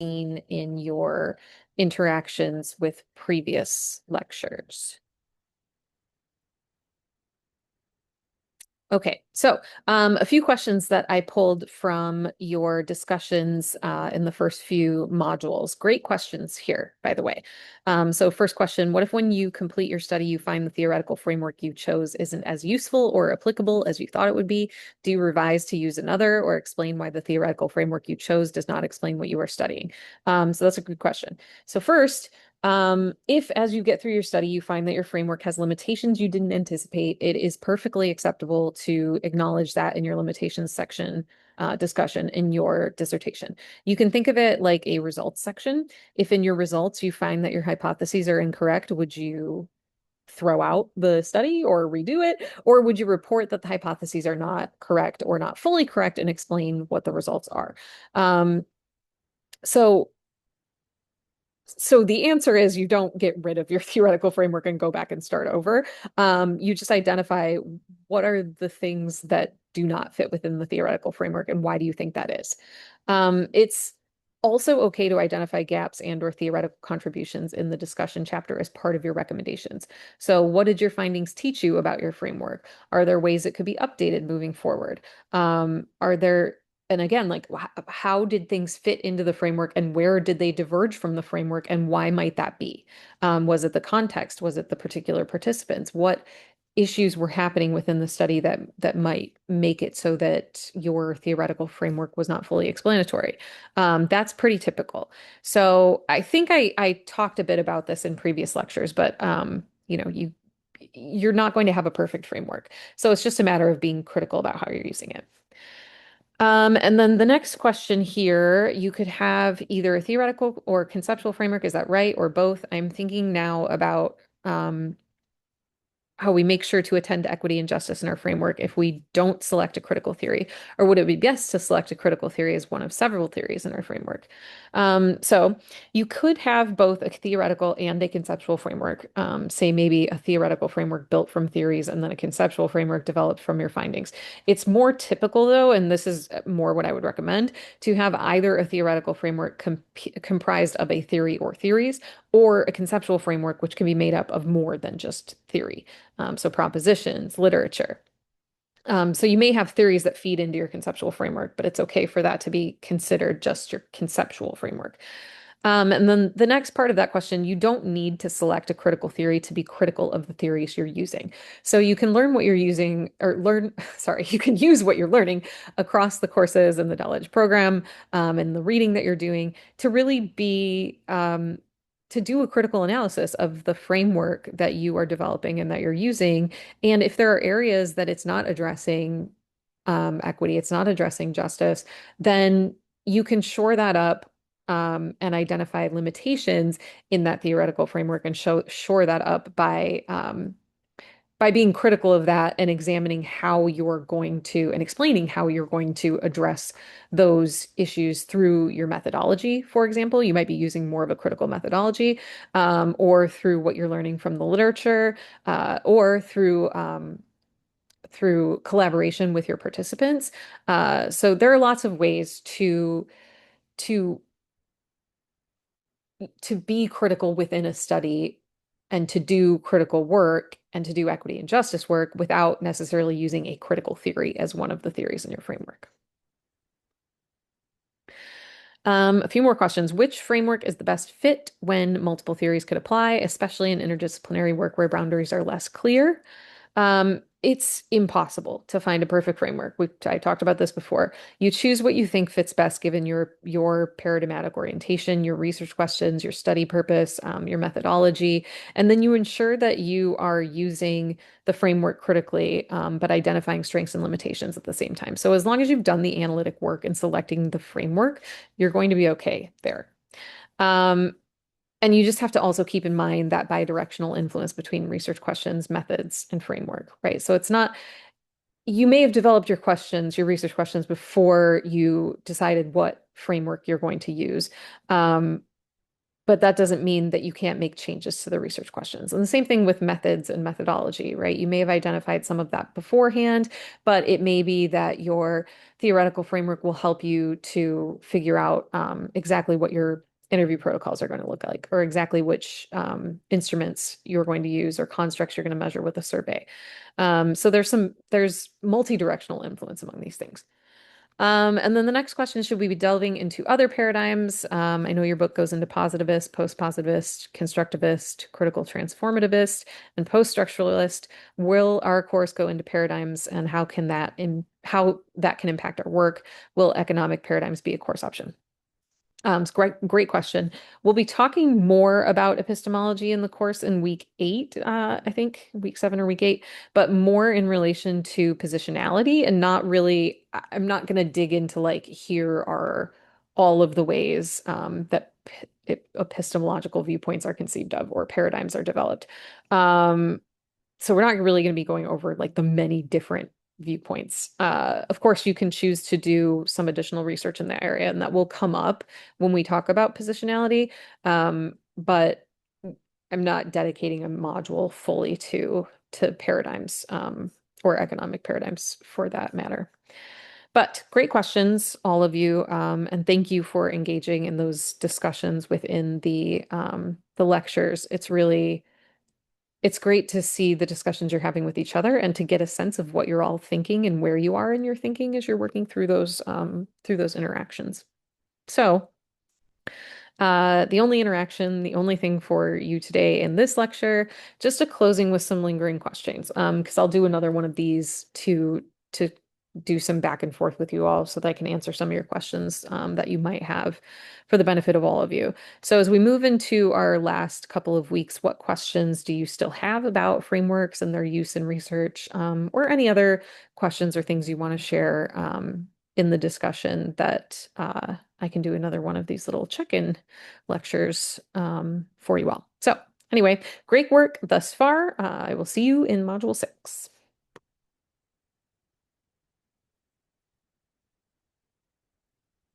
seen in your interactions with previous lectures? Okay, so a few questions that I pulled from your discussions in the first few modules. Great questions here, by the way. So first question, what if when you complete your study, you find the theoretical framework you chose isn't as useful or applicable as you thought it would be? Do you revise to use another or explain why the theoretical framework you chose does not explain what you are studying? So that's a good question. So first, if as you get through your study, you find that your framework has limitations you didn't anticipate, it is perfectly acceptable to acknowledge that in your limitations section discussion in your dissertation. You can think of it like a results section. If in your results you find that your hypotheses are incorrect, would you throw out the study or redo it? Or would you report that the hypotheses are not correct or not fully correct and explain what the results are? Um, so so the answer is you don't get rid of your theoretical framework and go back and start over. You just identify what are the things that do not fit within the theoretical framework and why do you think that is. It's also okay to identify gaps and or theoretical contributions in the discussion chapter as part of your recommendations. So what did your findings teach you about your framework? Are there ways it could be updated moving forward? Are there and again, like how did things fit into the framework and where did they diverge from the framework and why might that be? Was it the context? Was it the particular participants? What issues were happening within the study that might make it so that your theoretical framework was not fully explanatory? That's pretty typical. So I think I talked a bit about this in previous lectures, but you're not going to have a perfect framework. So it's just a matter of being critical about how you're using it. And then the next question here, you could have either a theoretical or conceptual framework. Is that right? Or both? I'm thinking now about how we make sure to attend to equity and justice in our framework if we don't select a critical theory? Or would it be best to select a critical theory as one of several theories in our framework? So you could have both a theoretical and a conceptual framework. Say maybe a theoretical framework built from theories and then a conceptual framework developed from your findings. It's more typical though, and this is more what I would recommend, to have either a theoretical framework comprised of a theory or theories, or a conceptual framework which can be made up of more than just theory. So propositions, literature. So you may have theories that feed into your conceptual framework, but it's okay for that to be considered just your conceptual framework. And then the next part of that question, you don't need to select a critical theory to be critical of the theories you're using. So you can learn what you're using or learn, sorry, you can use what you're learning across the courses in the Dell program and the reading that you're doing to really be to do a critical analysis of the framework that you are developing and that you're using. And if there are areas that it's not addressing equity, it's not addressing justice, then you can shore that up and identify limitations in that theoretical framework and shore that up by being critical of that and examining how you're going to and explaining how you're going to address those issues through your methodology. For example, you might be using more of a critical methodology, or through what you're learning from the literature, or through collaboration with your participants. So there are lots of ways to to be critical within a study and to do critical work and to do equity and justice work without necessarily using a critical theory as one of the theories in your framework. A few more questions. Which framework is the best fit when multiple theories could apply, especially in interdisciplinary work where boundaries are less clear? It's impossible to find a perfect framework. I talked about this before. You choose what you think fits best given your paradigmatic orientation, your research questions, your study purpose, your methodology, and then you ensure that you are using the framework critically, but identifying strengths and limitations at the same time. So as long as you've done the analytic work in selecting the framework, you're going to be okay there. Um, and you just have to also keep in mind that bidirectional influence between research questions, methods, and framework, right? So it's not, you may have developed your questions, your research questions before you decided what framework you're going to use. Um, but that doesn't mean that you can't make changes to the research questions. And the same thing with methods and methodology, right? You may have identified some of that beforehand, but it may be that your theoretical framework will help you to figure out exactly what your interview protocols are going to look like, or exactly which instruments you're going to use or constructs you're going to measure with a survey. So there's multi-directional influence among these things. And then the next question, should we be delving into other paradigms? I know your book goes into positivist, post-positivist, constructivist, critical transformativist, and post-structuralist. Will our course go into paradigms and how that can impact our work? Will economic paradigms be a course option? It's great question. We'll be talking more about epistemology in the course in week 8, I think week 7 or week 8, but more in relation to positionality and not really, I'm not going to dig into like, here are all of the ways that epistemological viewpoints are conceived of or paradigms are developed. Um, so we're not really going to be going over like the many different viewpoints. Of course, you can choose to do some additional research in that area, and that will come up when we talk about positionality. But I'm not dedicating a module fully to paradigms or economic paradigms for that matter. But great questions, all of you, and thank you for engaging in those discussions within the lectures. It's great to see the discussions you're having with each other and to get a sense of what you're all thinking and where you are in your thinking as you're working through those interactions. So, the only thing for you today in this lecture, just a closing with some lingering questions. Because I'll do another one of these to do some back and forth with you all so that I can answer some of your questions that you might have for the benefit of all of you. So as we move into our last couple of weeks, what questions do you still have about frameworks and their use in research, or any other questions or things you want to share in the discussion that I can do another one of these little check-in lectures for you all. So anyway, great work thus far. I will see you in Module 6.